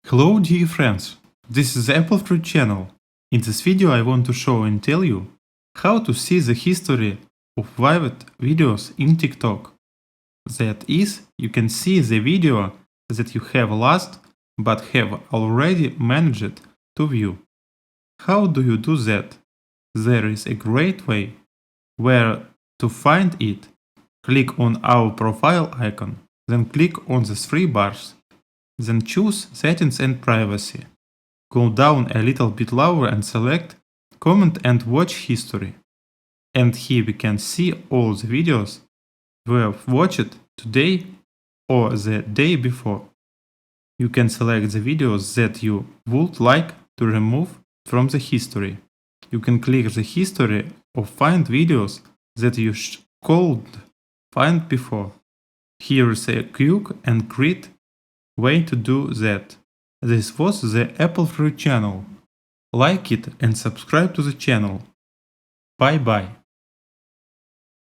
Hello dear friends, this is Apple Fruit channel. In this video I want to show and tell you how to see the history of viewed videos in TikTok. That is, you can see the video that you have lost but have already managed to view. How do you do that? There is a great way. Where to find it? Click on our profile icon, then click on the three bars. Then choose Settings and Privacy. Go down a little bit lower and select Comment and Watch History. And here we can see all the videos we have watched today or the day before. You can select the videos that you would like to remove from the history. You can click the history or find videos that you could find before. Here is a quick and great way to do that. This was the Apple Fruit channel. Like it and subscribe to the channel. Bye bye.